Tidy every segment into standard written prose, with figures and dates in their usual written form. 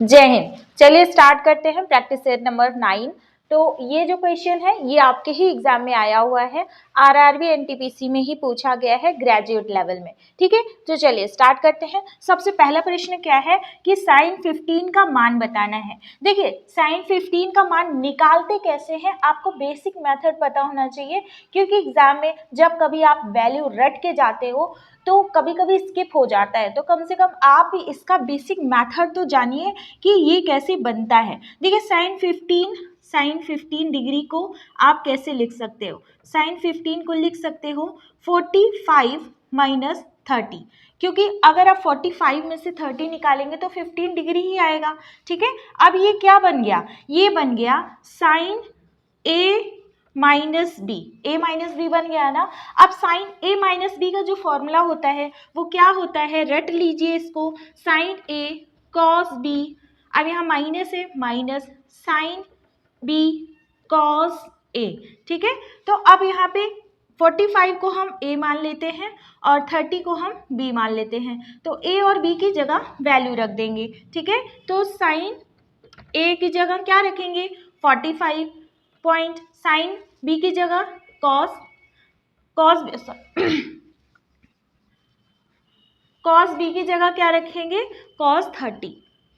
जय हिंद। चलिए स्टार्ट करते हैं प्रैक्टिस सेट नंबर 9। तो ये जो क्वेश्चन है ये आपके ही एग्जाम में आया हुआ है, आरआरबी एनटीपीसी में ही पूछा गया है ग्रेजुएट लेवल में। ठीक है, तो चलिए स्टार्ट करते हैं। सबसे पहला प्रश्न क्या है कि साइन 15 का मान बताना है। देखिए साइन 15 का मान निकालते कैसे हैं, आपको बेसिक मेथड पता होना चाहिए, क्योंकि एग्जाम में जब कभी आप वैल्यू रट के जाते हो तो कभी कभी स्किप हो जाता है, तो कम से कम आप इसका बेसिक मेथड तो जानिए कि ये कैसे बनता है। देखिए साइन 15 डिग्री को आप कैसे लिख सकते हो। साइन 15 को लिख सकते हो 45 माइनस 30, क्योंकि अगर आप 45 में से 30 निकालेंगे तो 15 डिग्री ही आएगा। ठीक है, अब ये क्या बन गया, ये बन गया साइन ए माइनस बी, ए माइनस बी बन गया ना। अब साइन ए माइनस बी का जो फॉर्मूला होता है वो क्या होता है, रट लीजिए इसको, साइन ए कॉस बी, अब यहाँ माइनस है, minus sine B cos A. ठीक है, तो अब यहाँ पे 45 को हम a मान लेते हैं और 30 को हम b मान लेते हैं, तो a और b की जगह वैल्यू रख देंगे। ठीक है, तो साइन a की जगह क्या रखेंगे 45 पॉइंट, साइन b की जगह कॉस कॉस b की जगह क्या रखेंगे कॉस 30।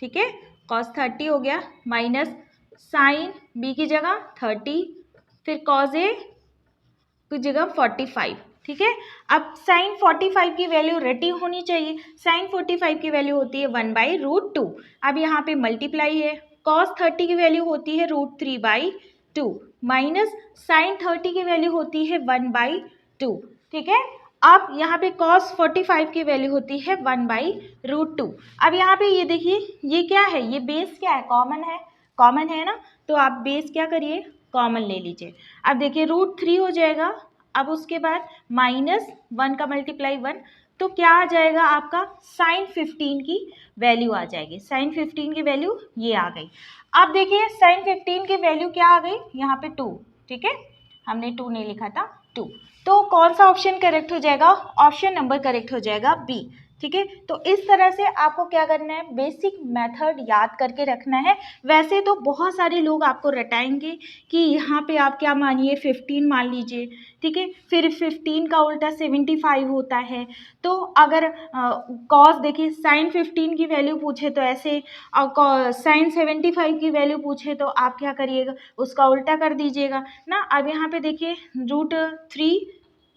ठीक है, कॉस 30 हो गया, माइनस साइन b की जगह 30, फिर कॉस a की जगह 45। ठीक है, अब साइन 45 की वैल्यू रटी होनी चाहिए, साइन 45 की वैल्यू होती है 1/√2। अब यहाँ पे मल्टीप्लाई है, कॉस 30 की वैल्यू होती है √3/2, माइनस साइन 30 की वैल्यू होती है 1/2। ठीक है, अब यहाँ पे कॉस 45 की वैल्यू होती है 1/√2। अब यहाँ पे ये देखिए ये क्या है, ये बेस क्या है, कॉमन है ना, तो आप बेस क्या करिए कॉमन ले लीजिए। अब देखिए √3 हो जाएगा, अब उसके बाद -1 का मल्टीप्लाई 1, तो क्या आ जाएगा आपका साइन 15 की वैल्यू आ जाएगी। साइन 15 की वैल्यू ये आ गई। अब देखिए साइन 15 की वैल्यू क्या आ गई, यहाँ पे 2। ठीक है, हमने 2 नहीं लिखा था, 2, तो कौन सा ऑप्शन करेक्ट हो जाएगा, ऑप्शन नंबर करेक्ट हो जाएगा बी। ठीक है, तो इस तरह से आपको क्या करना है, बेसिक मेथड याद करके रखना है। वैसे तो बहुत सारे लोग आपको रटाएंगे कि यहाँ पे आप क्या मानिए 15 मान लीजिए। ठीक है, फिर 15 का उल्टा 75 होता है, तो अगर कॉस देखिए साइन 15 की वैल्यू पूछे तो ऐसे, और साइन 75 की वैल्यू पूछे तो आप क्या करिएगा उसका उल्टा कर दीजिएगा ना। अब यहाँ पे देखिए √3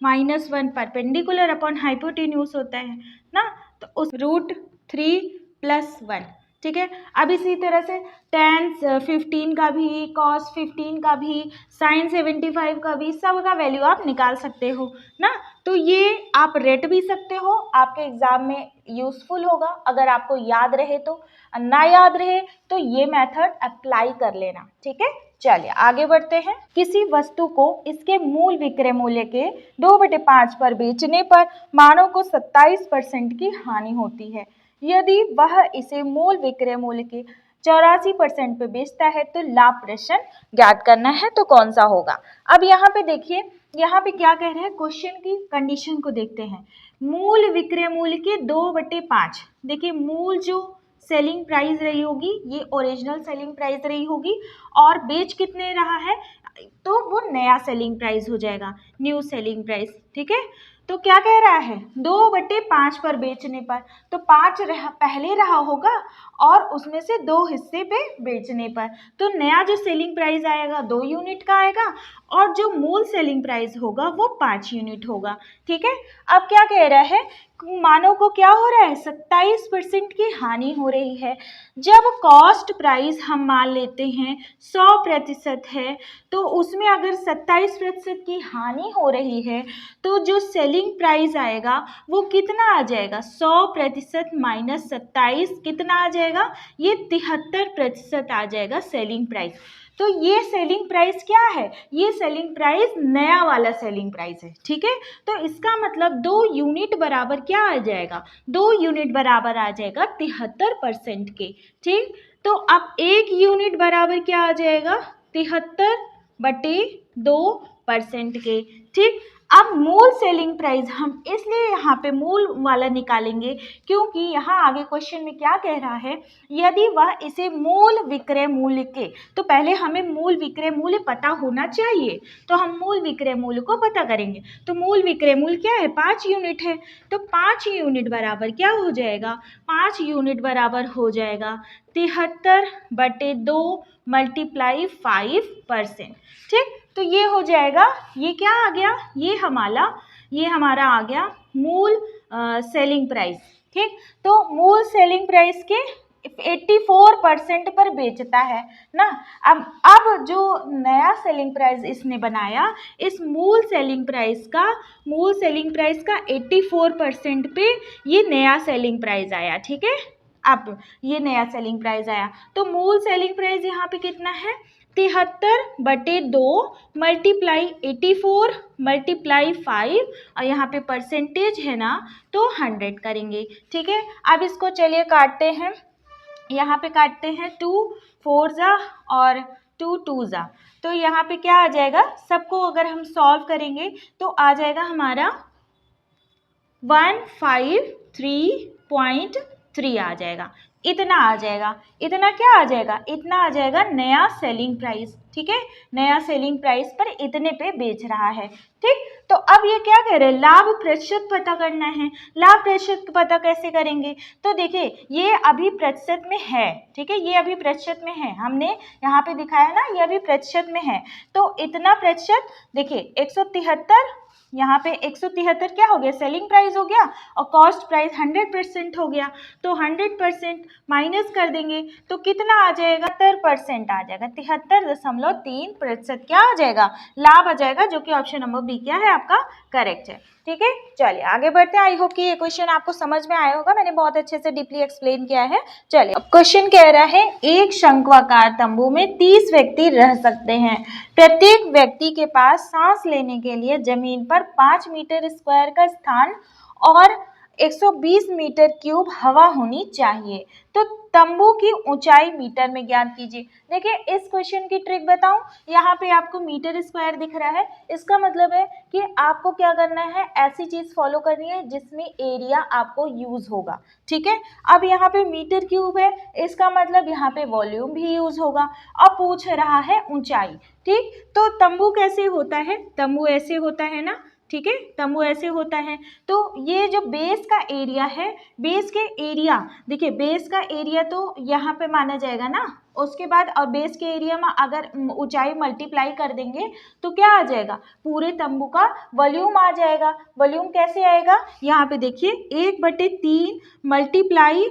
- 1 परपेंडिकुलर अपॉन हाइपोटेन्यूज होता है ना, तो उस √3 + 1। ठीक है, अब इसी तरह से tan 15 का भी, cos 15 का भी, sin 75 का भी, सब का वैल्यू आप निकाल सकते हो ना। तो ये आप रेट भी सकते हो, आपके एग्जाम में यूजफुल होगा अगर आपको याद रहे तो, ना याद रहे तो ये मेथड अप्लाई कर लेना। ठीक है, चलिए आगे बढ़ते हैं। किसी वस्तु को इसके मूल विक्रय मूल्य के 2/5 पर बेचने पर मानव को 27% की हानि होती है। यदि वह इसे मूल विक्रय मूल्य के 84% पे बेचता है तो लाभ प्रश्न ज्ञात करना है, तो कौन सा होगा। अब यहाँ पे देखिए, यहाँ पे क्या कह रहे हैं, क्वेश्चन की कंडीशन को देखते हैं। मूल विक्रय मूल्य के 2/5, देखिए मूल जो सेलिंग प्राइस रही होगी ये ओरिजिनल सेलिंग प्राइस रही होगी, और बेच कितने रहा है तो वो नया सेलिंग प्राइस हो जाएगा, न्यू सेलिंग प्राइस। ठीक है, तो क्या कह रहा है 2/5 पर बेचने पर, तो 5 पहले रहा होगा और उसमें से 2 हिस्से पे बेचने पर, तो नया जो सेलिंग प्राइस आएगा 2 यूनिट का आएगा, और जो मूल सेलिंग प्राइस होगा वो 5 यूनिट होगा। ठीक है, अब क्या कह रहा है, मानव को क्या हो रहा है 27% की हानि हो रही है। जब कॉस्ट प्राइस हम मान लेते हैं 100% है, तो उसमें अगर 27% की हानि हो रही है तो जो सेलिंग प्राइस आएगा वो कितना आ जाएगा, 100% - 27 कितना आ जाएगा, ये 73% आ जाएगा सेलिंग प्राइस। तो ये सेलिंग प्राइस क्या है, ये सेलिंग प्राइस नया वाला सेलिंग प्राइस है। ठीक है, तो इसका मतलब 2 यूनिट बराबर क्या आ जाएगा, 2 यूनिट बराबर आ जाएगा 73% के। ठीक, तो अब 1 यूनिट बराबर क्या आ जाएगा 73/2% के। ठीक, अब मूल सेलिंग प्राइस हम इसलिए यहाँ पे मूल वाला निकालेंगे क्योंकि यहाँ आगे क्वेश्चन में क्या कह रहा है, यदि वह इसे मूल विक्रय मूल्य के, तो पहले हमें मूल विक्रय मूल्य पता होना चाहिए, तो हम मूल विक्रय मूल्य को पता करेंगे। तो मूल विक्रय मूल्य क्या है, 5 यूनिट है, तो 5 यूनिट बराबर क्या हो जाएगा, 5 यूनिट बराबर हो जाएगा 73/2 मल्टीप्लाई 5%। ठीक, तो ये हो जाएगा, ये क्या आ गया, ये हमारा आ गया मूल सेलिंग प्राइस। ठीक, तो मूल सेलिंग प्राइस के 84% पर बेचता है ना। अब जो नया सेलिंग प्राइस इसने बनाया, इस मूल सेलिंग प्राइस का 84% पे ये नया सेलिंग प्राइस आया। ठीक है, अब ये नया सेलिंग प्राइस आया, तो मूल सेलिंग प्राइस यहाँ पे कितना है, 73/2 मल्टीप्लाई 84 मल्टीप्लाई 5, और यहाँ पे परसेंटेज है ना, तो 100 करेंगे। ठीक है, अब इसको चलिए काटते हैं, यहाँ पे काटते हैं 2 4 जा और 2 2 जा, तो यहाँ पे क्या आ जाएगा, सबको अगर हम सॉल्व करेंगे तो आ जाएगा हमारा 153.3 आ जाएगा, इतना आ जाएगा। इतना क्या आ जाएगा, इतना आ जाएगा नया सेलिंग प्राइस। ठीक है, नया सेलिंग प्राइस पर इतने पे बेच रहा है। ठीक, तो अब ये क्या कह रहे हैं, लाभ प्रतिशत पता करना है। लाभ प्रतिशत पता कैसे करेंगे, तो देखिए ये अभी प्रतिशत में है। ठीक है, ये अभी प्रतिशत में है, हमने यहाँ पे दिखाया ना, ये अभी प्रतिशत में है, तो इतना प्रतिशत, देखिए 173, यहाँ पे 173 क्या हो गया, सेलिंग प्राइस हो गया, और कॉस्ट प्राइस 100% हो गया, तो 100% माइनस कर देंगे तो कितना आ जाएगा, 73% आ जाएगा, 73.3% क्या आ जाएगा, लाभ आ जाएगा, जो कि ऑप्शन नंबर बी क्या है आपका करेक्ट है। ठीक है, चलिए आगे बढ़ते हैं। आई होप कि ये क्वेश्चन आपको समझ में आया होगा, मैंने बहुत अच्छे से डीपली एक्सप्लेन किया है। चलिए अब क्वेश्चन कह रहा है, एक शंक्वाकार तंबू में 30 व्यक्ति रह सकते हैं, प्रत्येक व्यक्ति के पास सांस लेने के लिए जमीन पर 5 मीटर स्क्वायर का स्थान और 120 मीटर क्यूब हवा होनी चाहिए, तो तंबू की ऊंचाई मीटर में ज्ञात कीजिए। देखिए इस क्वेश्चन की ट्रिक बताऊं, यहाँ पे आपको मीटर स्क्वायर दिख रहा है, इसका मतलब है कि आपको क्या करना है, ऐसी चीज फॉलो करनी है जिसमें एरिया आपको यूज होगा। ठीक है, अब यहाँ पे मीटर क्यूब है, इसका मतलब यहाँ पे वॉल्यूम भी यूज होगा। अब पूछ रहा है ऊंचाई। ठीक, तो तंबू कैसे होता है, तंबू ऐसे होता है ना। ठीक है, तंबू ऐसे होता है, तो ये जो बेस का एरिया है, बेस के एरिया, देखिए बेस का एरिया तो यहाँ पे माना जाएगा ना, उसके बाद और बेस के एरिया में अगर ऊंचाई मल्टीप्लाई कर देंगे तो क्या आ जाएगा, पूरे तंबू का वॉल्यूम आ जाएगा। वॉल्यूम कैसे आएगा, यहाँ पे देखिए 1/3 मल्टीप्लाई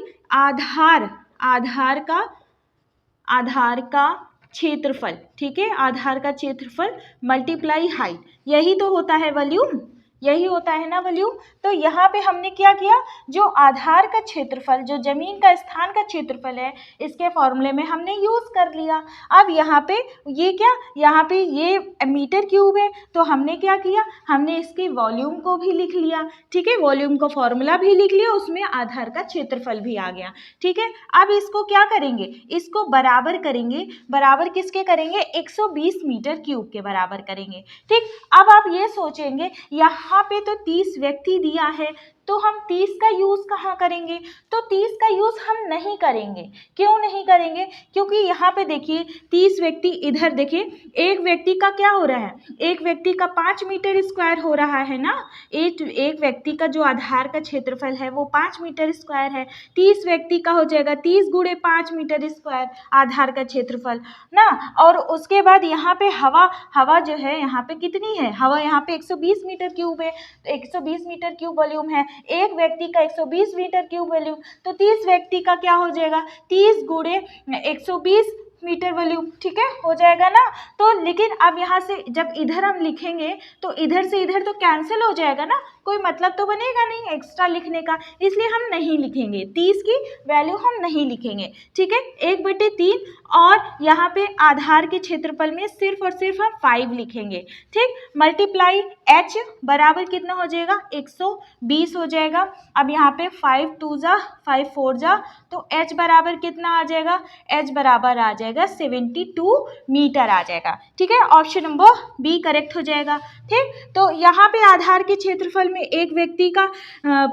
आधार का क्षेत्रफल। ठीक है, आधार का क्षेत्रफल मल्टीप्लाई हाइट, यही तो होता है वॉल्यूम, यही होता है ना वॉल्यूम। तो यहाँ पे हमने क्या किया, जो आधार का क्षेत्रफल, जो जमीन का स्थान का क्षेत्रफल है, इसके फॉर्मूले में हमने यूज कर लिया। अब यहाँ पे ये क्या, यहाँ पे ये मीटर क्यूब है, तो हमने क्या किया, हमने इसके वॉल्यूम को भी लिख लिया। ठीक है, वॉल्यूम का फॉर्मूला भी लिख लिया, उसमें आधार का क्षेत्रफल भी आ गया। ठीक है, अब इसको क्या करेंगे, इसको बराबर करेंगे, बराबर किसके करेंगे, 120 मीटर क्यूब के बराबर करेंगे। ठीक, अब आप ये सोचेंगे यहाँ पे तो 30 व्यक्ति दिया है, तो हम 30 का यूज कहाँ करेंगे, तो 30 का यूज हम नहीं करेंगे। क्यों नहीं करेंगे, क्योंकि यहाँ पे देखिए 30 व्यक्ति, इधर देखिए एक व्यक्ति का क्या हो रहा है, एक व्यक्ति का 5 मीटर स्क्वायर हो रहा है ना, एक व्यक्ति का जो आधार का क्षेत्रफल है वो 5 मीटर स्क्वायर है, 30 व्यक्ति का हो जाएगा 30 गुणे 5 मीटर स्क्वायर आधार का क्षेत्रफल ना। और उसके बाद यहाँ पे हवा जो है यहाँ पे कितनी है, हवा यहाँ पे 120 मीटर क्यूब है, तो 120 मीटर क्यूब वॉल्यूम है, एक व्यक्ति का 120 मीटर क्यूब वॉल्यूम, तो 30 व्यक्ति का क्या हो जाएगा, 30 गुणे 120 मीटर वॉल्यूम। ठीक है, हो जाएगा ना। तो लेकिन अब यहाँ से जब इधर हम लिखेंगे तो इधर से इधर तो कैंसिल हो जाएगा ना, कोई मतलब तो बनेगा नहीं एक्स्ट्रा लिखने का, इसलिए हम नहीं लिखेंगे, 30 की वैल्यू हम नहीं लिखेंगे। ठीक है, 1/3 और यहाँ पे आधार के क्षेत्रफल में सिर्फ और सिर्फ हम 5 लिखेंगे। ठीक, मल्टीप्लाई h बराबर कितना हो जाएगा, 120 हो जाएगा। अब यहाँ पे 5 2 जा 5 4 जा, तो h बराबर कितना आ जाएगा, h बराबर आ जाएगा 72 मीटर आ जाएगा। ठीक है, ऑप्शन नंबर बी करेक्ट हो जाएगा। ठीक, तो यहाँ पे आधार के क्षेत्रफल में एक व्यक्ति का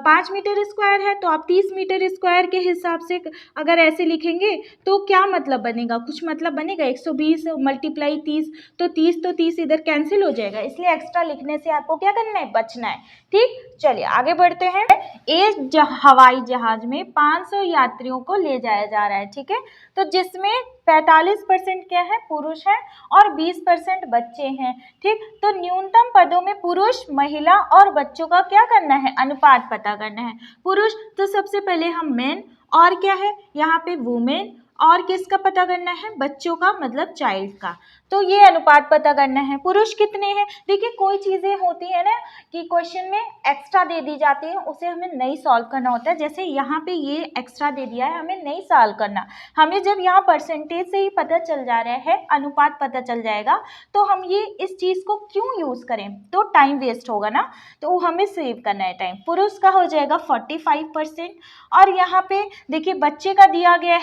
5 मीटर स्क्वायर है, तो आप 30 मीटर स्क्वायर के हिसाब से अगर ऐसे लिखेंगे तो क्या मतलब बनेगा, कुछ मतलब बनेगा। 120 मल्टीप्लाई 30, तो 30 इधर कैंसिल हो जाएगा, इसलिए एक्स्ट्रा लिखने से आपको क्या करना है, बचना है। ठीक, चलिए आगे बढ़ते हैं। एक हवाई जहाज में 500 यात्रियों को ले जाया जा रहा है। ठीक है, तो जिसमें 45% क्या है, पुरुष हैं और 20% बच्चे हैं। ठीक, तो न्यूनतम पदों में पुरुष, महिला और बच्चों का क्या करना है, अनुपात पता करना है। पुरुष तो सबसे पहले हम मेन, और क्या है यहाँ पे वुमेन, और किसका पता करना है, बच्चों का मतलब चाइल्ड का। तो ये अनुपात पता करना है। पुरुष कितने हैं, देखिए कोई चीज़ें होती है ना कि क्वेश्चन में एक्स्ट्रा दे दी जाती है, उसे हमें नहीं सॉल्व करना होता है। जैसे यहाँ पे ये एक्स्ट्रा दे दिया है, हमें नहीं सॉल्व करना। हमें जब यहाँ परसेंटेज से ही पता चल जा रहा है, अनुपात पता चल जाएगा, तो हम ये इस चीज़ को क्यों यूज़ करें, तो टाइम वेस्ट होगा ना, तो हमें सेव करना है टाइम। पुरुष का हो जाएगा 45%, और यहाँ पे देखिए बच्चे का दिया गया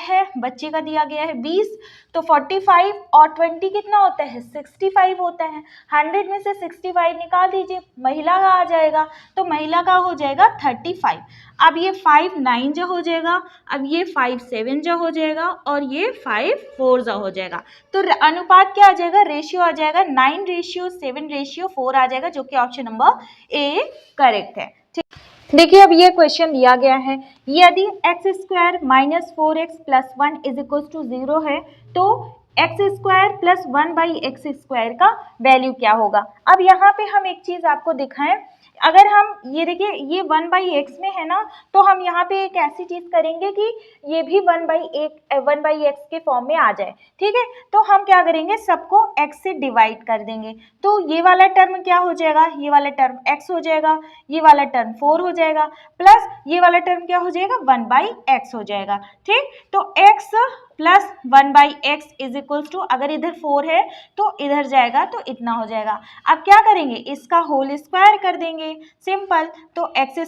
है, 20, तो 45 और 20 कितना होता है, 65 होता है। 100 में से 65 निकाल दीजिए, महिला का आ जाएगा, तो महिला का हो जाएगा 35। अब ये 5 9 जो हो जाएगा, अब ये 5 7 जो हो जाएगा, और ये 5 4 जो हो जाएगा। तो अनुपात क्या आ जाएगा, रेशियो आ जाएगा 9:7:4 आ जाएगा, जो कि ऑप्शन नंबर ए करेक्ट है। ठीक, देखिए अब ये क्वेश्चन दिया गया है, यदि x² - 4x + 1 = 0 है, तो x² + 1/x² का वैल्यू क्या होगा। अब यहाँ पे हम एक चीज़ आपको दिखाएं, अगर हम ये देखिए ये 1/x में है ना, तो हम यहाँ पे एक ऐसी चीज़ करेंगे कि ये भी 1/x के फॉर्म में आ जाए। ठीक है, तो हम क्या करेंगे, सबको x से डिवाइड कर देंगे, तो ये वाला टर्म क्या हो जाएगा, ये वाला टर्म x हो जाएगा, ये वाला टर्म 4 हो जाएगा, प्लस ये वाला टर्म क्या हो जाएगा, 1/x हो जाएगा। ठीक, तो x + 1/x = अगर इधर 4 है तो इधर जाएगा तो इतना हो जाएगा। अब क्या करेंगे, इसका होल स्क्वायर कर देंगे, सिंपल। तो x²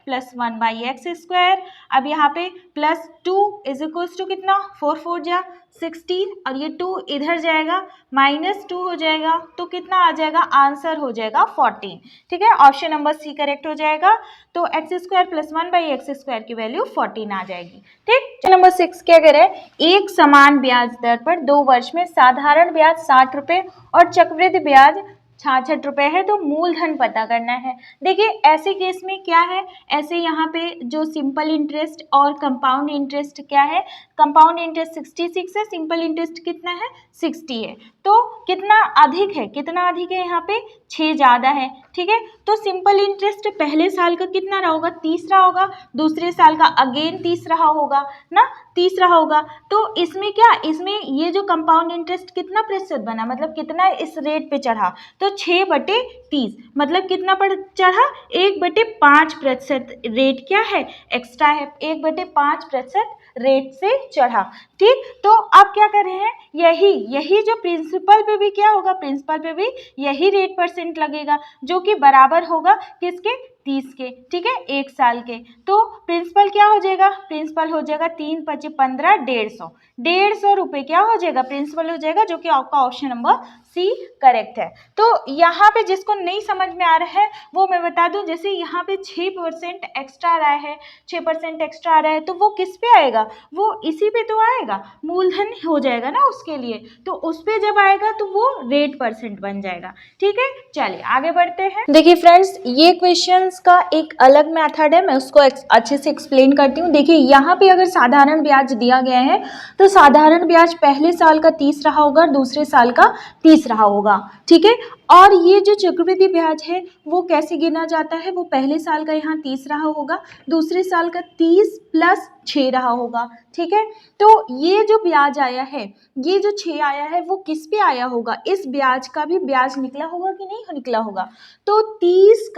+ 1/x², अब यहाँ पे +2 = कितना, 4 4 जा 16, और ये 2 इधर जाएगा, -2 हो जाएगा, तो कितना आ जाएगा, आंसर हो जाएगा 14। ठीक है, ऑप्शन नंबर सी करेक्ट हो जाएगा। तो x² + 1/x² की वैल्यू 14 आ जाएगी। ठीक, नंबर 6 क्या कह रहा है, एक समान ब्याज दर पर 2 वर्ष में साधारण ब्याज 60 रुपये और चक्रवृद्धि ब्याज 66 रुपये है, तो मूलधन पता करना है। देखिए ऐसे केस में क्या है, ऐसे यहाँ पे जो सिंपल इंटरेस्ट और कंपाउंड इंटरेस्ट क्या है, कंपाउंड इंटरेस्ट 66 है, सिंपल इंटरेस्ट कितना है, 60 है, तो कितना अधिक है, कितना अधिक है यहाँ पे, 6 ज़्यादा है। ठीक है, तो सिंपल इंटरेस्ट पहले साल का कितना रहा होगा, 30 रहा होगा, दूसरे साल का अगेन 30 रहा होगा ना, 30 रहा होगा। तो इसमें क्या, इसमें ये जो कंपाउंड इंटरेस्ट कितना प्रतिशत बना, मतलब कितना इस रेट पे चढ़ा, तो 6/30, मतलब कितना पर चढ़ा, 1/5% रेट क्या है, एक्स्ट्रा है, 1/5% रेट से चढ़ा। ठीक, तो अब क्या कर रहे हैं, यही जो प्रिंसिपल पे भी क्या होगा, प्रिंसिपल पे भी यही रेट परसेंट लगेगा, जो कि बराबर होगा किसके, 30 के। ठीक है, 1 साल के, तो प्रिंसिपल क्या हो जाएगा, प्रिंसिपल हो जाएगा 3 × 5 = 15, 150 रुपये क्या हो जाएगा, प्रिंसिपल हो जाएगा, जो कि आपका ऑप्शन नंबर सी करेक्ट है। तो यहाँ पे जिसको नहीं समझ में आ रहा है वो मैं बता दूं, जैसे यहाँ पे 6% एक्स्ट्रा आ रहा है, 6% एक्स्ट्रा आ रहा है, तो वो किस पे आएगा, वो इसी पे तो आएगा, मूलधन हो जाएगा ना उसके लिए, तो उस पे जब आएगा तो वो रेट परसेंट बन जाएगा। ठीक है, चलिए आगे बढ़ते हैं। देखिए फ्रेंड्स, ये क्वेश्चंस का एक अलग मेथड है, मैं उसको अच्छे से एक्सप्लेन करती हूँ। देखिए यहाँ पे अगर साधारण ब्याज दिया गया है, तो साधारण ब्याज पहले साल का 30 रहा होगा, दूसरे साल का 30 रहा होगा। ठीक है, और ये जो चक्रवृद्धि ब्याज है वो कैसे गिना जाता है, वो पहले साल का यहाँ 30 रहा होगा, दूसरे साल का 30 + 6 रहा होगा। ठीक है, तो ये जो ब्याज आया है, ये जो 6 आया है, वो किस पे आया होगा, इस ब्याज का भी ब्याज निकला होगा कि नहीं निकला होगा, तो 30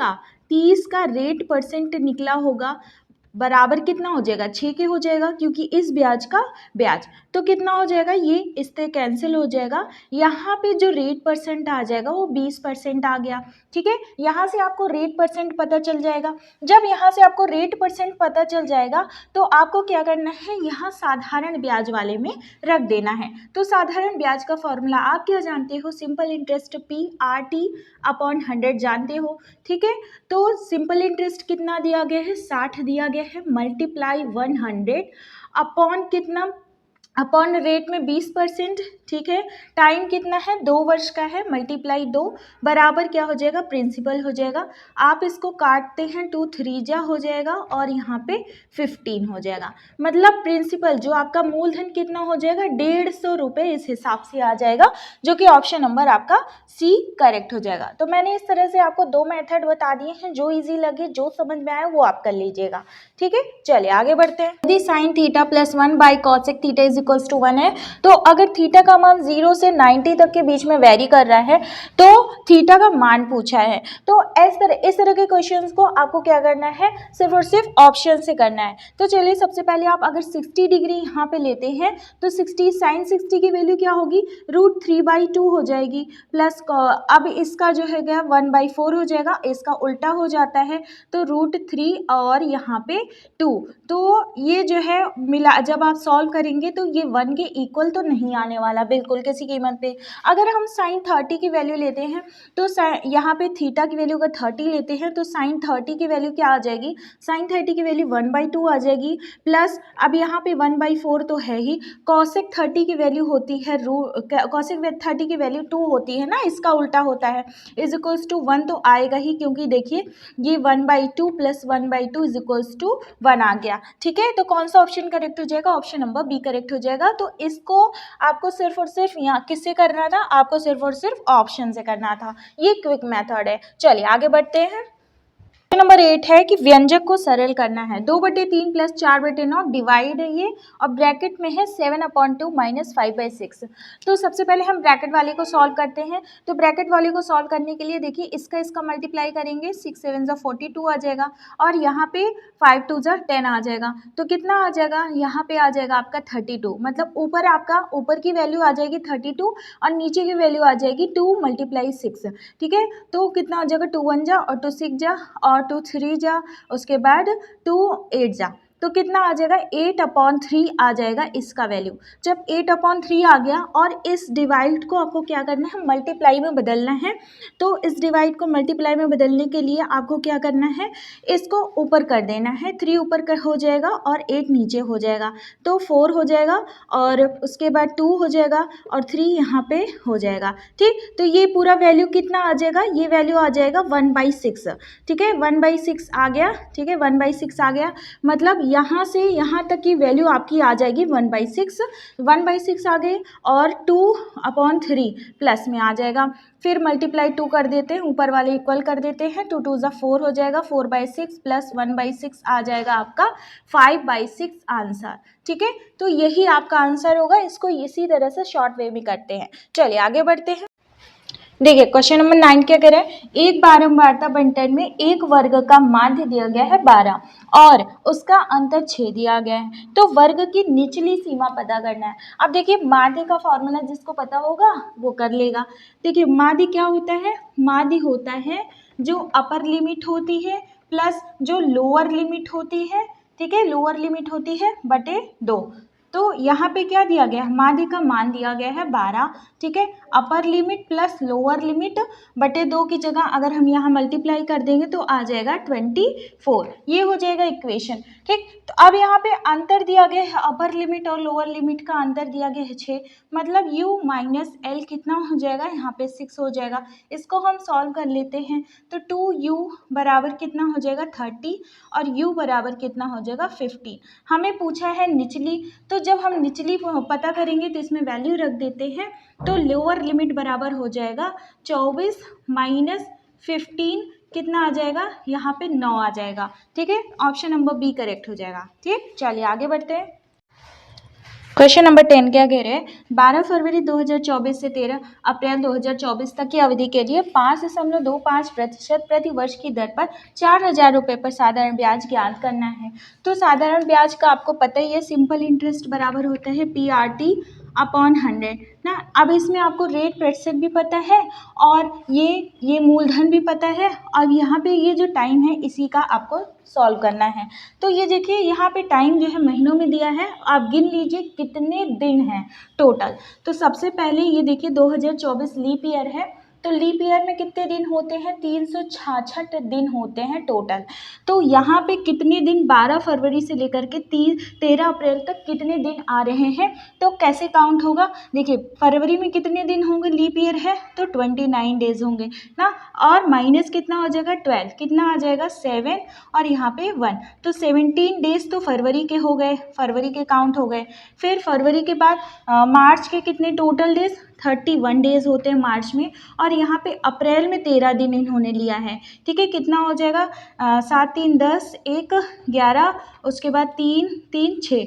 का रेट परसेंट निकला होगा, बराबर कितना हो जाएगा 6 के हो जाएगा, क्योंकि इस ब्याज का ब्याज। तो कितना हो जाएगा, ये इससे कैंसिल हो जाएगा। यहाँ पे जो रेट परसेंट आ जाएगा वो 20% आ गया। ठीक है, यहाँ से आपको रेट परसेंट पता चल जाएगा। जब यहाँ से आपको रेट परसेंट पता चल जाएगा तो आपको क्या करना है, यहाँ साधारण ब्याज वाले में रख देना है। तो साधारण ब्याज का फॉर्मूला आप क्या जानते हो, सिंपल इंटरेस्ट PRT अपॉन 100 जानते हो। ठीक है, तो सिंपल इंटरेस्ट कितना दिया गया है, 60 दिया गया है, मल्टीप्लाई 100 अपॉन कितना, अपॉन रेट में 20%। ठीक है, टाइम कितना है, 2 वर्ष का है, मल्टीप्लाई 2 बराबर क्या हो जाएगा, प्रिंसिपल हो जाएगा। आप इसको काटते हैं 2 3 जा हो जाएगा और यहाँ पे 15 हो जाएगा। मतलब प्रिंसिपल जो आपका मूलधन कितना हो जाएगा, 150 रुपये इस हिसाब से आ जाएगा, जो कि ऑप्शन नंबर आपका C करेक्ट हो जाएगा। तो मैंने इस तरह से आपको 2 मेथड बता दिए हैं, जो ईजी लगे, जो समझ में आए वो आप कर लीजिएगा। ठीक है, चलिए आगे बढ़ते हैं। यदि sine theta plus 1 by cosec theta is equals to 1 है, तो अगर थीटा का मान 0 से 90 तक के बीच में वेरी कर रहा है तो थीटा का मान पूछा है। तो इस तरह के क्वेश्चंस को आपको क्या करना है, सिर्फ और सिर्फ ऑप्शन से करना है। तो चलिए सबसे पहले आप अगर 60 डिग्री यहाँ पे लेते हैं तो 60 साइन 60 की वैल्यू क्या होगी, √3/2 हो जाएगी, प्लस अब इसका जो है 1/4 हो जाएगा, इसका उल्टा हो जाता है तो √3 और यहाँ पे 2। तो ये जो है मिला, जब आप सॉल्व करेंगे तो ये 1 के इक्वल तो नहीं आने वाला बिल्कुल किसी कीमत पे। अगर हम साइन 30 की वैल्यू लेते हैं तो यहाँ पे थीटा की वैल्यू अगर 30 लेते हैं तो साइन 30 की वैल्यू क्या आ जाएगी, साइन 30 की वैल्यू 1/2 आ जाएगी, प्लस अब यहाँ पे 1/4 तो है ही, कॉसेक 30 की वैल्यू होती है कॉसेक 30 की वैल्यू 2 होती है ना, इसका उल्टा होता है, इज इक्वल्स टू 1 तो आएगा ही, क्योंकि देखिए ये 1/2 प्लस 1/2 इज इक्वल्स टू 1 आ गया। ठीक है, तो कौन सा ऑप्शन करेक्ट हो जाएगा, ऑप्शन नंबर बी करेक्ट हो जाएगा। तो इसको आपको सिर्फ और सिर्फ यहाँ किससे करना था, आपको सिर्फ और सिर्फ ऑप्शन से करना था। ये क्विक मेथड है। चलिए आगे बढ़ते हैं। नंबर 8 है कि व्यंजक को सरल करना है। 2/3 प्लस 4/9 डिवाइड है ये, और ब्रैकेट में है 7/2 माइनस 5/6। तो सबसे पहले हम ब्रैकेट वाले को सॉल्व करते हैं। तो ब्रैकेट वाले को सॉल्व करने के लिए देखिए इसका मल्टीप्लाई करेंगे, 6 7 42 आ जाएगा, और यहाँ पे 5 2 10 आ जाएगा। तो कितना आ जाएगा, यहाँ पे आ जाएगा आपका 32। मतलब ऊपर आपका ऊपर की वैल्यू आ जाएगी 32 और नीचे की वैल्यू आ जाएगी 2 × 6। ठीक है, तो कितना आ जाएगा, 2 1 जा और 2 6 जा और 2 3 जा, उसके बाद 2 8 जा, तो कितना आ जाएगा 8/3 आ जाएगा इसका वैल्यू। जब 8/3 आ गया और इस डिवाइड को आपको क्या करना है, मल्टीप्लाई में बदलना है। तो इस डिवाइड को मल्टीप्लाई में बदलने के लिए आपको क्या करना है, इसको ऊपर कर देना है, 3 ऊपर कर हो जाएगा और 8 नीचे हो जाएगा, तो 4 हो जाएगा, और उसके बाद 2 हो जाएगा और 3 यहाँ पे हो जाएगा। ठीक, तो ये पूरा वैल्यू कितना आ जाएगा, ये वैल्यू आ जाएगा 1/6। ठीक है, 1/6 आ गया। ठीक है, 1/6 आ गया, मतलब यहाँ से यहाँ तक की वैल्यू आपकी आ जाएगी 1/6। 1/6 आ गई और 2/3 प्लस में आ जाएगा, फिर मल्टीप्लाई 2 कर देते हैं, ऊपर वाले इक्वल कर देते हैं, 2 2 4 हो जाएगा, 4/6 प्लस 1/6 आ जाएगा आपका 5/6 आंसर। ठीक है, तो यही आपका आंसर होगा। इसको इसी तरह से शॉर्ट वे में करते हैं। चलिए आगे बढ़ते हैं। देखिए क्वेश्चन नंबर 9 क्या कह रहा है, एक बारंबारता बंटन में एक वर्ग का माध्य दिया गया है 12 और उसका अंतर 6 दिया गया है, तो वर्ग की निचली सीमा पता करना है। अब देखिए माध्य का फॉर्मूला जिसको पता होगा वो कर लेगा। देखिए माध्य क्या होता है, माध्य होता है जो अपर लिमिट होती है प्लस जो लोअर लिमिट होती है। ठीक है, लोअर लिमिट होती है बटे 2। तो यहाँ पे क्या दिया गया, माध्य का मान दिया गया है 12। ठीक है, upper limit plus lower limit बटे 2 की जगह अगर हम यहाँ मल्टीप्लाई कर देंगे तो आ जाएगा 24। ये हो जाएगा इक्वेशन। ठीक, तो अब यहाँ पे अंतर दिया गया है, अपर लिमिट और लोअर लिमिट का अंतर दिया गया है 6, मतलब u माइनस एल कितना हो जाएगा, यहाँ पे 6 हो जाएगा। इसको हम सॉल्व कर लेते हैं, तो 2u बराबर कितना हो जाएगा 30 और u बराबर कितना हो जाएगा 15। हमें पूछा है निचली, तो जब हम निचली पता करेंगे तो इसमें वैल्यू रख देते हैं, तो लोअर लिमिट बराबर हो जाएगा 24 माइनस 15 कितना आ जाएगा, यहाँ पे 9 आ जाएगा। ठीक है, ऑप्शन नंबर बी करेक्ट हो जाएगा। ठीक, चलिए आगे बढ़ते हैं। क्वेश्चन नंबर 10 क्या कह रहे हैं, 12 फरवरी 2024 से 13 अप्रैल 2024 तक की अवधि के लिए 5.25% प्रति वर्ष की दर पर 4,000 रुपये पर साधारण ब्याज ज्ञात करना है। तो साधारण ब्याज का आपको पता ही है, सिंपल इंटरेस्ट बराबर होता है PRT अपॉन 100 ना। अब इसमें आपको रेट प्रतिशत भी पता है और ये मूलधन भी पता है। अब यहाँ पे ये जो टाइम है इसी का आपको सॉल्व करना है। तो ये देखिए यहाँ पे टाइम जो है महीनों में दिया है, आप गिन लीजिए कितने दिन हैं टोटल। तो सबसे पहले ये देखिए 2024 लीप ईयर है, तो लीप ईयर में कितने दिन होते हैं, 366 दिन होते हैं टोटल। तो यहाँ पे कितने दिन 12 फरवरी से लेकर के 13 अप्रैल तक कितने दिन आ रहे हैं, तो कैसे काउंट होगा। देखिए फरवरी में कितने दिन होंगे, लीप ईयर है तो 29 डेज होंगे ना, और माइनस कितना हो जाएगा 12, कितना आ जाएगा 7 और यहाँ पे 1, तो 17 डेज तो फरवरी के हो गए, फरवरी के काउंट हो गए। फिर फरवरी के बाद मार्च के कितने टोटल डेज, 31 डेज होते हैं मार्च में, और यहाँ पे अप्रैल में 13 दिन इन्होंने लिया है। ठीक है, कितना हो जाएगा 7 3 10 1 11, उसके बाद 3 3 6,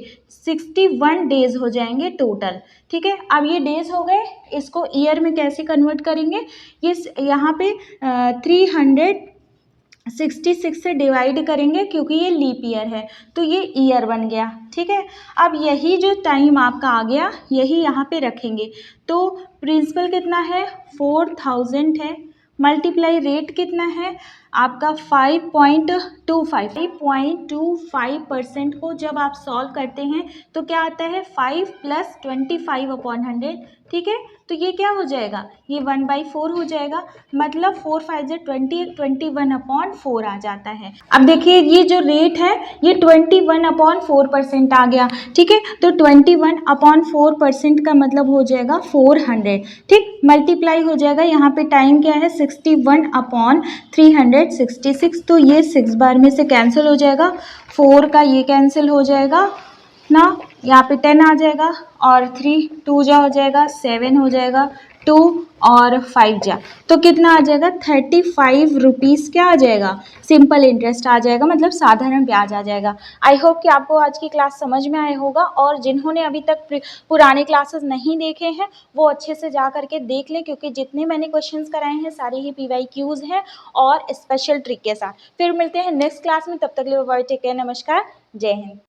61 डेज हो जाएंगे टोटल। ठीक है, अब ये डेज हो गए, इसको ईयर में कैसे कन्वर्ट करेंगे, ये यहाँ पे 366 से डिवाइड करेंगे क्योंकि ये लीप ईयर है, तो ये ईयर बन गया। ठीक है, अब यही जो टाइम आपका आ गया यही यहाँ पे रखेंगे। तो प्रिंसिपल कितना है 4000 है, मल्टीप्लाई रेट कितना है आपका 5.25% को जब आप सॉल्व करते हैं तो क्या आता है 5 + 25/100। ठीक है, तो ये क्या हो जाएगा, ये 1/4 हो जाएगा, मतलब 4 5 20, 21/4 आ जाता है। अब देखिए ये जो रेट है ये 21/4% आ गया। ठीक है, तो 21/4% का मतलब हो जाएगा 400। ठीक, मल्टीप्लाई हो जाएगा, यहाँ पे टाइम क्या है 61/366, तो ये 6 बार में से कैंसिल हो जाएगा, 4 का ये कैंसिल हो जाएगा ना, यहाँ पे 10 आ जाएगा और 3 2 जा हो जाएगा, 7 हो जाएगा, 2 और 5 जा, तो कितना आ जाएगा 35 रुपीज़ क्या आ जाएगा, सिंपल इंटरेस्ट आ जाएगा, मतलब साधारण ब्याज आ जाएगा। आई होप कि आपको आज की क्लास समझ में आया होगा, और जिन्होंने अभी तक पुराने क्लासेस नहीं देखे हैं वो अच्छे से जा करके देख लें, क्योंकि जितने मैंने क्वेश्चंस कराए हैं सारे ही PYQs हैं और स्पेशल ट्रिक के साथ। फिर मिलते हैं नेक्स्ट क्लास में, तब तक के लिए बाय, टेक केयर, नमस्कार, जय हिंद।